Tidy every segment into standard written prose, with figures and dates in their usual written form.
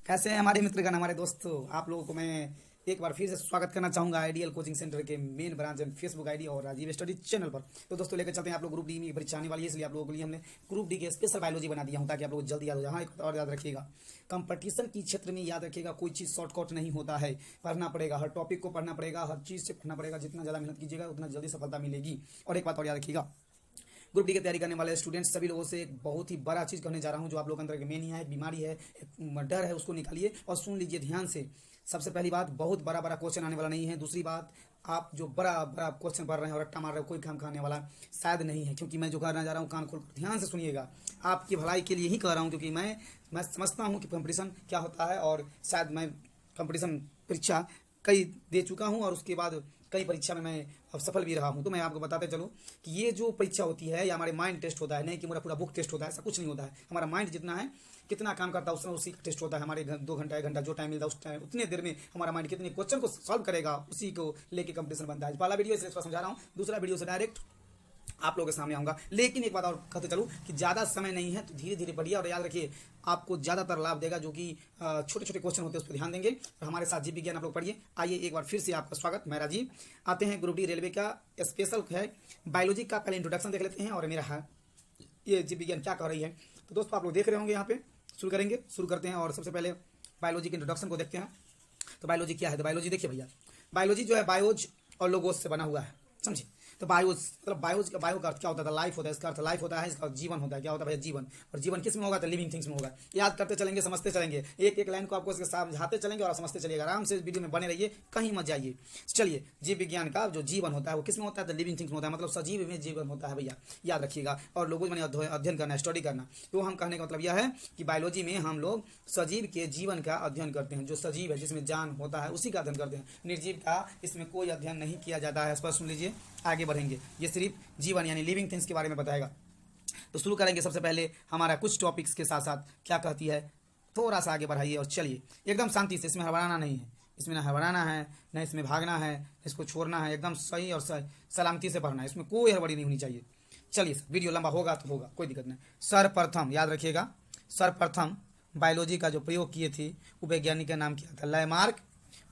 कैसे हैं हमारे मित्रगण, हमारे दोस्तों। आप लोगों को मैं एक बार फिर से स्वागत करना चाहूंगा आइडियल कोचिंग सेंटर के main branch and Facebook ID और राजीव स्टडी चैनल पर। तो दोस्तों लेकर चलते हैं आप लोग ग्रुप डी में परीक्षा आने वाली है, इसलिए आप लोगों के लिए हमने ग्रुप डी के स्पेशल बायोलॉजी बना दिया हूं ताकि आप लोग जल्दी याद हो जाए। हाँ, एक और याद रखिएगा, कंपटीशन की क्षेत्र में याद रखिएगा कोई चीज़ शॉर्टकट नहीं होता है। पढ़ना पड़ेगा, हर टॉपिक को पढ़ना पड़ेगा, हर चीज़ से पढ़ना पड़ेगा। जितना ज़्यादा मेहनत कीजिएगा उतना जल्दी सफलता मिलेगी। और एक बात और याद रखिएगा, ग्रुप डी की तैयारी करने वाले स्टूडेंट्स सभी लोगों से एक बहुत ही बड़ा चीज़ कहने जा रहा हूं, जो आप लोगों के अंदर मेनिया है, बीमारी है, एक डर है, उसको निकालिए और सुन लीजिए ध्यान से। सबसे पहली बात, बहुत बड़ा बड़ा क्वेश्चन आने वाला नहीं है। दूसरी बात, आप जो बड़ा बड़ा क्वेश्चन पढ़ रहे हैं और रट्टा मार रहे हो, कोई काम खाने वाला शायद नहीं है। क्योंकि मैं जो कहना जा रहा हूँ, कान खोल कर ध्यान से सुनिएगा, आपकी भलाई के लिए ही कह रहा हूँ। क्योंकि मैं समझता हूँ कि कंपटीशन क्या होता है, और शायद मैं कंपटीशन परीक्षा कई दे चुका हूँ और उसके बाद कई परीक्षा में मैं अब सफल भी रहा हूँ। तो मैं आपको बताते चलूँ कि ये जो परीक्षा होती है, ये हमारे माइंड टेस्ट होता है, नहीं कि मेरा पूरा बुक टेस्ट होता है। ऐसा कुछ नहीं होता है। हमारा माइंड जितना है, कितना काम करता है, उसमें उसी का टेस्ट होता है। हमारे 2 घंटा 1 घंटा जो टाइम मिलता है, उस टाइम उतने देर में हमारा माइंड कितने क्वेश्चन को सॉल्व करेगा, उसी को लेके कंपटीशन बनता है। पहला वीडियो इसलिए समझा रहा हूँ, दूसरा वीडियो से डायरेक्ट आप लोगों के सामने आऊँगा। लेकिन एक बात और कहते चलूँ कि ज़्यादा समय नहीं है, तो धीरे धीरे बढ़िया। और याद रखिए, आपको ज़्यादातर लाभ देगा जो कि छोटे छोटे क्वेश्चन होते हैं, उस पर ध्यान देंगे। और हमारे साथ जीव विज्ञान आप लोग पढ़िए। आइए एक बार फिर से आपका स्वागत, मैं राजीव। आते हैं ग्रुप डी रेलवे का स्पेशल है बायोलॉजी का। पहले इंट्रोडक्शन देख लेते हैं और मेरा है ये जीव विज्ञान क्या कह रही है। तो दोस्तों आप लोग देख रहे होंगे, यहाँ पे शुरू करते हैं। और सबसे पहले बायोलॉजी के इंट्रोडक्शन को देखते हैं। तो बायोलॉजी क्या है? तो बायोलॉजी देखिए भैया, बायोलॉजी जो है बायोज और लोगोस से बना हुआ है, समझिए। तो बायोज मतलब बायो का अर्थ क्या होता है? लाइफ होता है, इसका अर्थ लाइफ होता है। इसका जीवन होता है। क्या होता है भैया? जीवन। और जीवन किस में होगा? तो लिविंग थिंग्स में होगा। याद करते चलेंगे, समझते चलेंगे, एक एक लाइन को आपको इसके समझाते चलेंगे और समझते चलिएगा। आराम से वीडियो में बने रहिए, कहीं मत जाइए। चलिए, जीव विज्ञान का जो जीवन होता है वो किस में होता है? तो लिविंग थिंग्स में होता है, मतलब सजीव में जीवन होता है भैया, याद रखिएगा। और लोगों मैंने अध्ययन करना, स्टडी करना। तो हम कहने का मतलब यह है कि बायोलॉजी में हम लोग सजीव के जीवन का अध्ययन करते हैं। जो सजीव है, जिसमें जान होता है, उसी का अध्ययन करते हैं। निर्जीव का इसमें कोई अध्ययन नहीं किया जाता है। स्पष्ट सुन लीजिए, आगे बढ़ेंगे। ये सिर्फ जीवन यानी लिविंग थिंग्स के बारे में बताएगा। तो शुरू करेंगे सबसे पहले हमारा कुछ टॉपिक्स के साथ साथ क्या कहती है, थोड़ा सा आगे बढ़ाइए और चलिए एकदम शांति से। इसमें हड़बड़ाना नहीं है, इसमें ना हड़बड़ाना है, ना इसमें भागना है, इसको छोड़ना है। एकदम सही और सलामती से पढ़ना है, इसमें कोई हड़बड़ी नहीं होनी चाहिए। चलिए, वीडियो लंबा होगा तो होगा, कोई दिक्कत नहीं। सर्वप्रथम याद रखिएगा, सर्वप्रथम बायोलॉजी का जो प्रयोग किए थे वो वैज्ञानिक का नाम क्या था? लैमार्क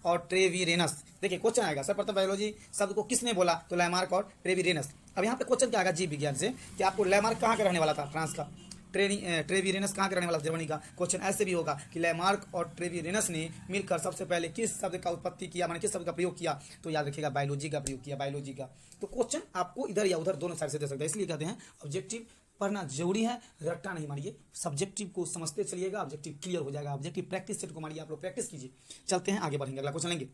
और ट्रेविरेनस। देखिए क्वेश्चन आएगा, सर्वप्रथम बायोलॉजी शब्द को किसने बोला? तो लैमार्क और ट्रेविरेनस। अब यहाँ पे क्वेश्चन क्या आएगा जीव विज्ञान से कि आपको लैमार्क कहाँ का रहने वाला था? फ्रांस का। ट्रेविरेनस कहाँ के रहने वाला था? जर्मनी का। क्वेश्चन ऐसे भी होगा कि लैमार्क और ट्रेविरेनस ने मिलकर सबसे पहले किस शब्द का उत्पत्ति किया, माने किस शब्द का प्रयोग किया? तो याद रखिएगा, बायोलॉजी का प्रयोग किया, बायोलॉजी का। तो क्वेश्चन आपको इधर या उधर दोनों साइड से दे सकता है, इसलिए कहते हैं ऑब्जेक्टिव पढ़ना जरूरी है। रट्टा नहीं मारिए, सब्जेक्टिव को समझते चलिएगा, ऑब्जेक्टिव क्लियर हो जाएगा। ऑब्जेक्टिव प्रैक्टिस सेट को मारिए, आप लोग प्रैक्टिस कीजिए। चलते हैं आगे बढ़ेंगे, अगला क्वेश्चन लेंगे,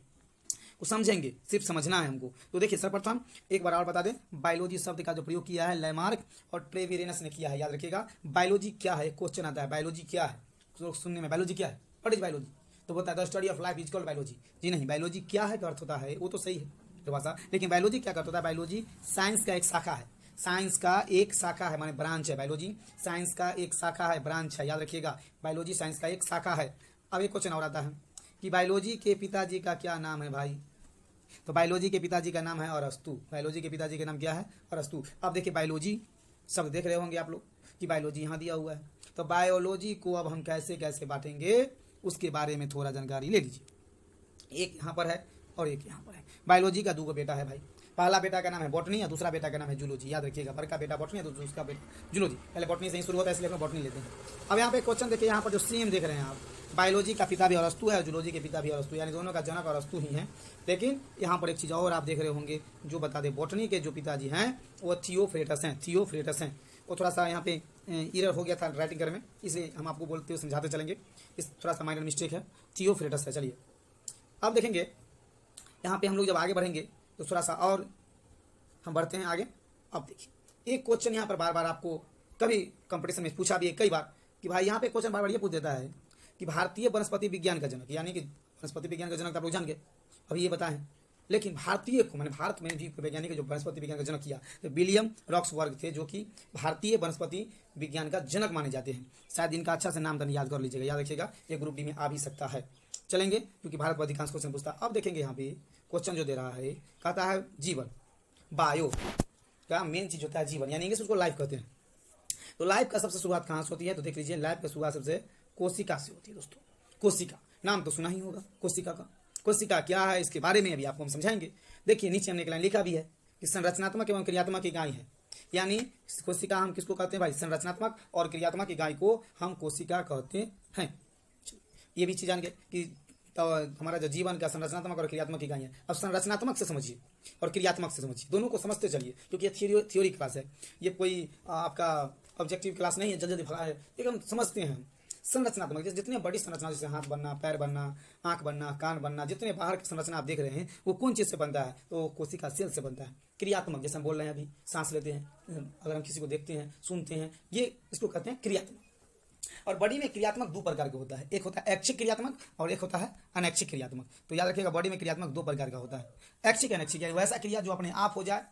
वो समझेंगे, सिर्फ समझना है हमको। तो देखिए, सर्वप्रथम एक बार और बता दें, बायोलॉजी शब्द का जो प्रयोग किया है लैमार्क और ट्रेविरेनस ने किया है। याद रखिएगा, बायोलॉजी क्या है? क्वेश्चन आता है, बायोलॉजी क्या है? तो सुनने में बायोलॉजी क्या है? What is biology? तो बोलता है the study of life is called biology. जी नहीं, बायोलॉजी क्या है का अर्थ होता है, वो तो सही है भाषा, लेकिन बायोलॉजी क्या करता होता है? बायोलॉजी साइंस का एक शाखा है। साइंस का एक शाखा है, माने ब्रांच है। बायोलॉजी साइंस का एक शाखा है, ब्रांच है। याद रखिएगा, बायोलॉजी साइंस का एक शाखा है। अब एक क्वेश्चन और आता है कि बायोलॉजी के पिताजी का क्या नाम है भाई? तो बायोलॉजी के पिताजी का नाम है अरस्तु। बायोलॉजी के पिताजी का नाम क्या है? अरस्तु। अब देखिए, बायोलॉजी शब्द देख रहे होंगे आप लोग कि बायोलॉजी यहाँ दिया हुआ है। तो बायोलॉजी को अब हम कैसे कैसे बांटेंगे, उसके बारे में थोड़ा जानकारी ले लीजिए। एक यहाँ पर है और एक यहाँ पर है। बायोलॉजी का 2 बेटा है भाई। पहला बेटा का नाम है बॉटनी और दूसरा बेटा का नाम है जूलॉजी। याद रखिएगा, बड़ा बेटा बॉटनी है, दूसरा बेटा जूलॉजी। पहले बॉटनी से ही शुरू होता है, इसलिए हम बॉटनी लेते हैं। अब यहाँ पे क्वेश्चन देखिए, यहाँ पर जो सेम देख रहे हैं आप, बायोलॉजी का पिता भी अरस्तु है और जूलॉजी के पिता भी अरस्तु, यानी दोनों का जनक अरस्तु ही है। लेकिन यहाँ पर एक चीज़ और आप देख रहे होंगे जो बता दें, बॉटनी के जो पिताजी हैं वो थियोफ्रेटस हैं। थियोफ्रेटस हैं। वो थोड़ा सा यहाँ पे एरर हो गया था राइटिंग करने में, इसलिए हम आपको बोलते हुए समझाते चलेंगे। इस थोड़ा सा माइनर मिस्टेक है, थियोफ्रेटस है। चलिए अब देखेंगे, यहाँ पे हम लोग जब आगे बढ़ेंगे तो थोड़ा सा और हम बढ़ते हैं आगे। अब देखिए, एक क्वेश्चन यहाँ पर बार बार आपको कभी कंपटीशन में पूछा भी है कई बार कि भाई, यहाँ पे क्वेश्चन बार बार ये पूछ देता है कि भारतीय वनस्पति विज्ञान का जनक, यानी कि वनस्पति विज्ञान का जनक आप लोग जान गए, अभी ये बताएं। लेकिन भारतीय को, मैंने भारत में भी वैज्ञानिक जो वनस्पति विज्ञान का जनक किया, तो विलियम रॉक्सबर्ग थे, जो कि भारतीय वनस्पति विज्ञान का जनक माने जाते हैं। शायद इनका अच्छा से नाम याद कर लीजिएगा, याद रखिएगा, ये ग्रुप डी में आ भी सकता है। चलेंगे, क्योंकि भारत पर अधिकांश क्वेश्चन पूछता है। अब देखेंगे यहाँ पे क्वेश्चन जो दे रहा है, कहता है जीवन, बायो का मेन चीज होता है जीवन, यानी इंग्लिश उसको लाइफ कहते हैं। तो लाइफ का सबसे शुरुआत कहाँ से होती है? तो देख लीजिए, लाइफ का शुरुआत सबसे कोशिका से होती है दोस्तों। कोशिका, नाम तो सुना ही होगा कोशिका का। कोशिका क्या है इसके बारे में अभी आपको हम समझाएंगे। देखिए नीचे हमने एक लाइन लिखा भी है कि संरचनात्मक एवं क्रियात्मक इकाई है, यानी कोशिका हम किसको कहते हैं भाई, संरचनात्मक और क्रियात्मक इकाई को हम कोशिका कहते हैं। ये भी चीज जान गए कि तो हमारा जो जीवन का संरचनात्मक और क्रियात्मक इकाई है। अब संरचनात्मक से समझिए और क्रियात्मक से समझिए, दोनों को समझते चलिए, क्योंकि ये थ्योरी क्लास है, ये कोई आपका ऑब्जेक्टिव क्लास नहीं है जल्दी जल्दी भगा है, एकदम समझते हैं। संरचनात्मक जैसे जितने बड़ी संरचना, जैसे हाथ बनना, पैर बनना, आंख बनना, कान बनना, जितने बाहर की संरचना आप देख रहे हैं वो कौन चीज से बनता है, तो कोशिका सेल से बनता है। क्रियात्मक जैसे हम बोल रहे हैं अभी, सांस लेते हैं, अगर हम किसी को देखते हैं, सुनते हैं, ये इसको कहते हैं क्रियात्मक। और बॉडी में क्रियात्मक दो प्रकार का होता है, एक होता है ऐच्छिक क्रियात्मक और एक होता है अनैच्छिक क्रियात्मक। तो याद रखिएगा बॉडी में क्रियात्मक दो प्रकार का होता है, ऐच्छिक अनैच्छिक, यानी वैसा क्रिया जो अपने आप हो जाए,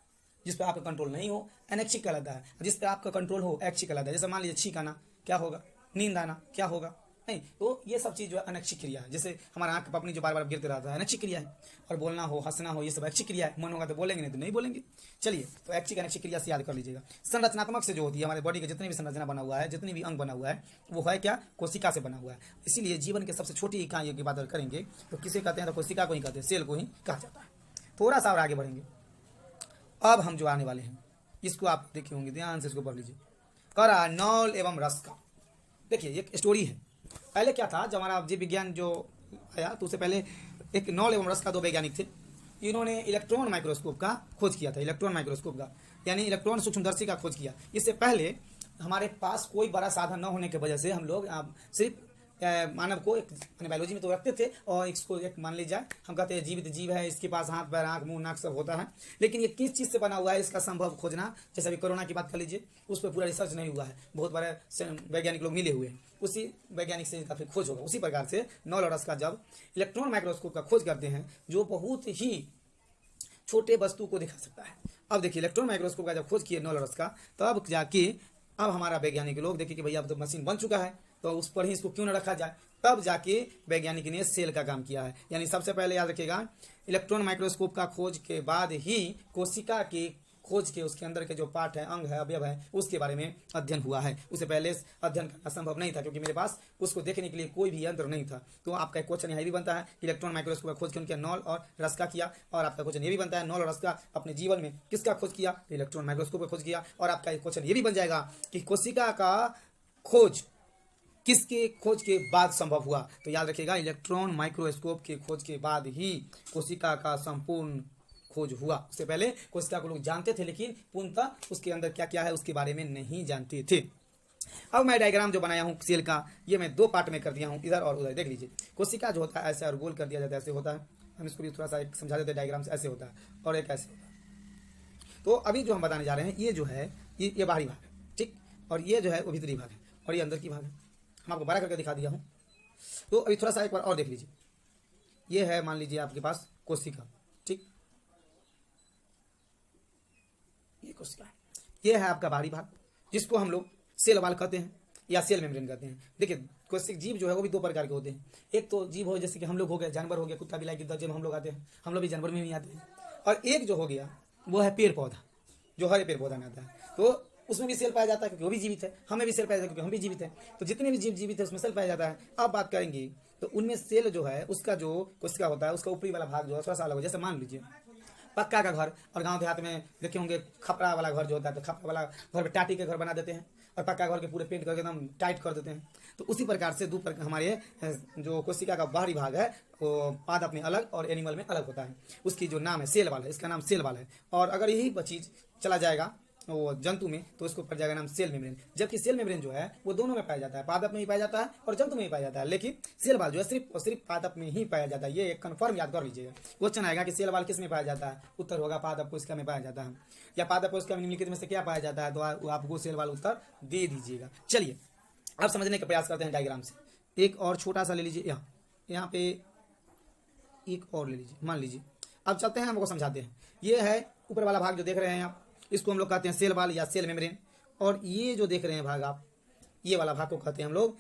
जिस पर आपका कंट्रोल नहीं हो, अनैच्छिक कहलाता है। जिस पर आपका कंट्रोल हो, ऐच्छिक कहलाता है। जैसे मान लीजिए छींक आना क्या होगा, नींद आना क्या होगा, नहीं, तो ये सब चीज जो है अनैच्छिक क्रिया है। जैसे हमारा आंख पपनी जो बार बार गिरते रहता है, अनैच्छिक क्रिया है। और बोलना हो, हंसना हो, ये सब ऐच्छिक क्रिया है। मन होगा तो बोलेंगे, नहीं तो नहीं बोलेंगे। चलिए, तो ऐच्छिक अनैच्छिक क्रिया से याद कर लीजिएगा। संरचनात्मक से जो होती है, हमारे बॉडी के जितनी भी संरचना बना हुआ है, जितनी भी अंग बना हुआ है, वो है क्या, कोशिका से बना हुआ है। इसीलिए जीवन के सबसे छोटी इकाई की बात करेंगे तो किसे कहते हैं, तो कोशिका को ही कहते हैं, सेल को ही कहा जाता है। थोड़ा सा और आगे बढ़ेंगे। अब हम जो आने वाले हैं इसको आप देखे होंगे, ध्यान से इसको पढ़ लीजिए। करा नॉल एवं रस का। देखिए एक स्टोरी है। पहले क्या था, जब हमारा जीव विज्ञान जो आया तो उससे पहले एक नॉल एवं रस का दो वैज्ञानिक थे। इन्होंने इलेक्ट्रॉन माइक्रोस्कोप का खोज किया था, इलेक्ट्रॉन माइक्रोस्कोप का, यानी इलेक्ट्रॉन सूक्ष्मदर्शी का खोज किया। इससे पहले हमारे पास कोई बड़ा साधन न होने की वजह से हम लोग सिर्फ मानव को एक बायोलॉजी में तो रखते थे, और इसको एक मान लीजिए हम कहते हैं जीवित जीव है, इसके पास हाथ पैर आंख मुंह नाक सब होता है, लेकिन ये किस चीज से बना हुआ है इसका संभव खोजना, जैसे अभी कोरोना की बात कर लीजिए, उस पर पूरा रिसर्च नहीं हुआ है, बहुत बड़े वैज्ञानिक लोग मिले हुए हैं, उसी वैज्ञानिक से इसका फिर खोज होगा। उसी प्रकार से नॉल और रस का जब इलेक्ट्रॉन माइक्रोस्कोप का खोज करते हैं, जो बहुत ही छोटे वस्तु को दिखा सकता है। अब देखिए इलेक्ट्रॉन माइक्रोस्कोप का जब खोज किए नॉल और रस का, तब जाके अब हमारा वैज्ञानिक लोग देखिए कि भैया अब तो मशीन बन चुका है, तो उस पर ही इसको क्यों न रखा जाए। तब जाके वैज्ञानिक ने सेल का काम किया है। यानी सबसे पहले याद रखिएगा, इलेक्ट्रॉन माइक्रोस्कोप का खोज के बाद ही कोशिका के खोज के उसके अंदर के जो पार्ट है, अंग है, अवयव है, उसके बारे में अध्ययन हुआ है। उससे पहले अध्ययन करना संभव नहीं था, क्योंकि मेरे पास उसको देखने के लिए कोई भी यंत्र नहीं था। तो आपका क्वेश्चन यही भी बनता है, इलेक्ट्रॉन माइक्रोस्कोप का खोज क्यों किया, नॉल और रस का किया। और आपका क्वेश्चन ये भी बनता है, नॉल और रस का अपने जीवन में किसका खोज किया, तो इलेक्ट्रॉन माइक्रोस्कोप का खोज किया। और आपका क्वेश्चन ये भी बन जाएगा कि कोशिका का खोज किसके खोज के बाद संभव हुआ, तो याद रखिएगा इलेक्ट्रॉन माइक्रोस्कोप के खोज के बाद ही कोशिका का संपूर्ण खोज हुआ। उससे पहले कोशिका को लोग जानते थे, लेकिन पूर्णतः उसके अंदर क्या क्या है उसके बारे में नहीं जानते थे। अब मैं डायग्राम जो बनाया हूँ सेल का, ये मैं दो पार्ट में कर दिया हूँ, इधर और उधर। देख लीजिए, कोशिका जो होता है ऐसे और गोल कर दिया जाता है, ऐसे होता है। हम इसको भी थोड़ा सा समझा देते हैं, डायग्राम से ऐसे होता है और एक ऐसे होता है। तो अभी जो हम बताने जा रहे हैं, ये जो है ये बाहरी भाग है, ठीक, और ये जो है वो भीतरी भाग है, और ये अंदर की भाग है। हम आपको बड़ा करके दिखा दिया हूँ। तो अभी थोड़ा सा एक बार और देख लीजिए। ये है मान लीजिए आपके पास कोशिका, ठीक, ये कोशिका है। ये है आपका बाहरी भाग, जिसको हम लोग सेल वाल कहते हैं या सेल मेम्ब्रेन कहते हैं। देखिए कोशिक जीव जो है वो भी दो प्रकार के होते हैं। एक तो जीव हो जैसे कि हम लोग हो गए, जानवर हो गया, कुत्ता बिलाई गिद्ध जब हम लोग आते हैं, हम लोग भी जानवर में ही आते हैं। और एक जो हो गया वो है पेड़ पौधा, जो हरे पेड़ पौधा में आता है। तो उसमें भी सेल पाया जाता है क्योंकि वो भी जीवित है, हमें भी सेल पाया जाता है क्योंकि हम भी जीवित है। तो जितने भी जीव जीवित है उसमें सेल पाया जाता है। अब बात करेंगे तो उनमें सेल जो है उसका जो कोशिका होता है, उसका ऊपरी वाला भाग जो है थोड़ा सा अलग हो। जैसे मान लीजिए पक्का का घर, और गांव देहात में देखे होंगे खपड़ा वाला घर जो होता है, तो खपड़ा वाला घर में टाटी के घर बना देते हैं और पक्का घर के पूरे पेंट करके एकदम टाइट कर देते हैं। तो उसी प्रकार से दो प्रकार हमारे जो कोशिका का बाहरी भाग है वो पादप में अलग और एनिमल में अलग होता है। उसकी जो नाम है सेल वाल है, इसका नाम सेल वाल है। और अगर यही चीज चला जाएगा वो जंतु में तो उसको पड़ जाएगा नाम सेल मेम्ब्रेन। जबकि सेल मेम्ब्रेन जो है वो दोनों में पाया जाता है, पादप में भी पाया जाता है और जंतु में भी पाया जाता है। लेकिन सेल वाल जो है सिर्फ और सिर्फ पादप में ही पाया जाता है। ये एक कन्फर्म याद कर लीजिएगा। क्वेश्चन आएगा कि सेल वाल किस में पाया जाता है, उत्तर होगा पादप कोशिका में पाया जाता है, या पादप कोशिका में निम्नलिखित में से क्या पाया जाता है, तो आपको सेल वाल उत्तर दे दीजिएगा। चलिए अब समझने का प्रयास करते हैं डायग्राम से। एक और छोटा सा ले लीजिए, यहाँ पे एक और ले लीजिए, मान लीजिए। अब चलते हैं, हमको समझाते हैं। ये है ऊपर वाला भाग जो देख रहे हैं आप, इसको हम लोग कहते हैं सेल वाल या सेल मेम्ब्रेन। और ये जो देख रहे हैं भाग आप, ये वाला भाग को कहते हैं हम लोग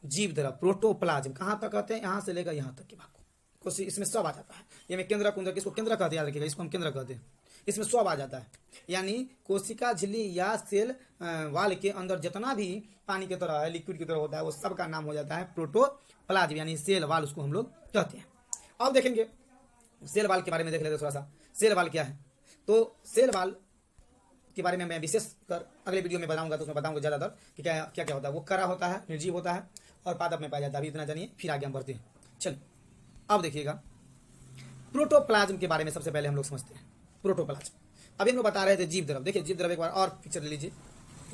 जीव द्रव, प्रोटोप्लाज्म। कहाँ तक कहते हैं, यहाँ से लेकर यहाँ तक के भाग को, इसमें सब आ जाता है। ये में केंद्र कुंद्र, किसको केंद्र कहते हैं, याद रखिएगा, इसको हम केंद्र कहते हैं। इसमें सब आ जाता है, यानी कोशिका झिल्ली या सेल वाल के अंदर जितना भी पानी की तरह है, लिक्विड की तरह होता है, वो सब का नाम हो जाता है प्रोटोप्लाज्म, यानी सेल वाल उसको हम लोग कहते हैं। अब देखेंगे सेल वाल के बारे में देख लेते हैं थोड़ा सा। सेल वाल क्या है? तो सेल वाल के बारे में मैं विशेष कर अगले वीडियो में बताऊंगा, तो उसमें बताऊंगा ज़्यादातर कि क्या क्या क्या होता है। वो करा होता है, निर्जीव होता है और पादप में पाया जाता है। अभी इतना जानिए, फिर आगे हम बढ़ते हैं। चलिए अब देखिएगा प्रोटोप्लाज्म के बारे में सबसे पहले हम लोग समझते हैं। प्रोटोप्लाज्म अभी हम लोग बता रहे थे जीव द्रव। देखिए जीव द्रव एक बार और पिक्चर ले लीजिए,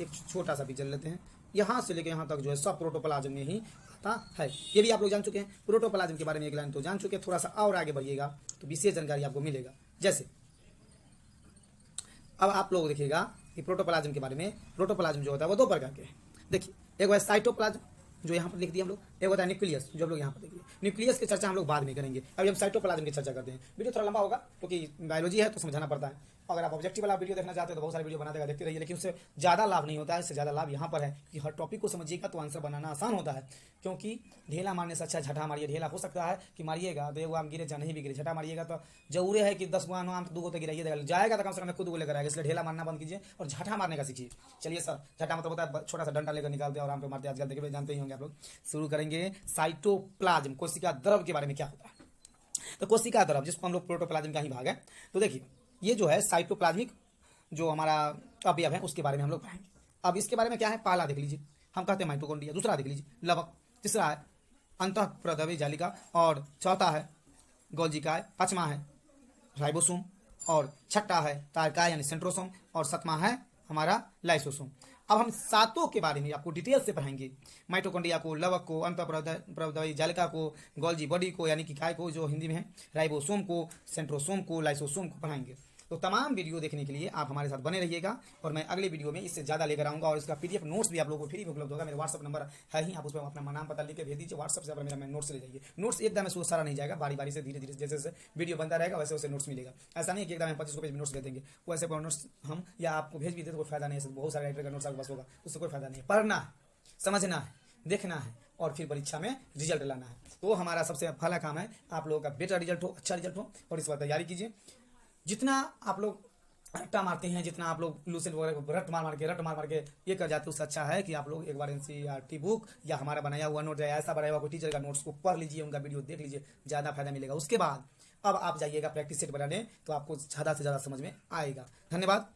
एक छोटा सा पिक्चर लेते हैं। यहाँ से लेकर यहाँ तक जो है सब प्रोटोप्लाज्म में ही आता है। ये भी आप लोग जान चुके हैं। प्रोटोप्लाज्म के बारे में एक लाइन तो जान चुके हैं, थोड़ा सा और आगे बढ़िएगा तो विशेष जानकारी आपको मिलेगा। जैसे अब आप लोग देखिएगा कि प्रोटोप्लाज्म के बारे में, प्रोटोप्लाज्म जो होता है वो दो प्रकार के हैं। देखिए एक है साइटोप्लाज्म जो यहाँ पर लिख दिया हम लोग, एक होता है न्यूक्लियस जो हम लोग यहाँ पर देखिए। न्यूक्लियस की चर्चा हम लोग बाद में करेंगे, अभी हम साइटोप्लाज्म की चर्चा करते हैं। वीडियो थोड़ा लंबा होगा क्योंकि बायोलॉजी है तो समझाना पड़ता है। अगर आप ऑब्जेक्टिव वाला वीडियो देखना चाहते हो तो बहुत सारे वीडियो बना देगा, देखते रहिए, लेकिन उससे ज़्यादा लाभ नहीं होता है। इससे ज़्यादा लाभ यहाँ पर है कि हर टॉपिक को समझिएगा तो आंसर बनाना आसान होता है। क्योंकि ढेला मारने से अच्छा झटा मारिए। ढेला हो सकता है कि मारिएगा तो 1 आम गिरे चाहे नहीं भी गिरे, झटा मारिएगा तो जरूरी है कि 10 गो आम 2 गो तो गिराइए देगा, जाएगा तो कम से कम 2 गो लेकर आएगा। इसलिए ढेला मारना बंद कीजिए और झटा मारने का सीखिए। चलिए सर, झटा मतलब होता है छोटा सा डंडा लेकर निकालते हैं और आम पे मारते हैं। आजकल देखिए जानते ही होंगे आप लोग। शुरू करेंगे साइटोप्लाज्म, कोशिका द्रव के बारे में क्या होता है। तो कोशिका द्रव जिसको हम लोग प्रोटोप्लाज्म का ही भाग है। तो देखिए ये जो है साइटोप्लाज्मिक जो हमारा अवयव है उसके बारे में हम लोग पढ़ेंगे। अब इसके बारे में क्या है, पहला देख लीजिए, हम कहते हैं माइटोकॉन्ड्रिया। दूसरा देख लीजिए लवक, तीसरा है अंतःप्रद्रवी जालिका, और चौथा है गोल्जिकाय, पांचवा है राइबोसोम, और छठा है तारकाय यानी सेंट्रोसोम, और सातवां है हमारा लाइसोसोम। अब हम सातों के बारे में आपको डिटेल से पढ़ाएंगे। माइटोकॉन्ड्रिया को, लवक को, अंतःप्रद्रवी जालिका को, गोल्जी बॉडी को यानी कि काय को जो हिंदी में है, राइबोसोम को, सेंट्रोसोम को, लाइसोसोम को पढ़ाएंगे। तो तमाम वीडियो देखने के लिए आप हमारे साथ बने रहिएगा और मैं अगले वीडियो में इससे ज़्यादा लेकर आऊँगा। और इसका पीडीएफ नोट्स भी आप लोगों को फ्री में उपलब्ध होगा। मेरा व्हाट्सअप नंबर है ही, आप उस पर अपना नाम पता लिख के भेज दीजिए। व्हाट्सअप से मेरा मैं नोट्स ले जाइए। नोट्स एकदम में सारा नहीं जाएगा, बारी बारी से धीरे धीरे जैसे जैसे वीडियो बनता रहेगा वैसे वैसे नोट्स मिलेगा। ऐसा नहीं कि एकदम 25 पेज में नोट्स दे देंगे, वैसे नोट्स हम या आपको भेज भी दे तो कोई फायदा नहीं है। बहुत सारे राइटर का नोट्स आपके पास होगा, उससे कोई फायदा नहीं है। पढ़ना है, समझना है, देखना है और फिर परीक्षा में रिजल्ट लाना है। तो हमारा सबसे पहला काम है आप लोगों का बेटर रिजल्ट हो, अच्छा रिजल्ट हो, और इस बार तैयारी कीजिए। जितना आप लोग रट्टा मारते हैं, जितना आप लोग लूसेंट वगैरह रट मार के ये कर जाते हैं, उससे अच्छा है कि आप लोग एक बार एनसीईआरटी बुक या हमारा बनाया हुआ नोट या ऐसा बनाया हुआ कोई टीचर का नोट्स को पढ़ लीजिए, उनका वीडियो देख लीजिए, ज़्यादा फायदा मिलेगा। उसके बाद अब आप जाइएगा प्रैक्टिस सेट बनाने, तो आपको ज़्यादा से ज़्यादा समझ में आएगा। धन्यवाद।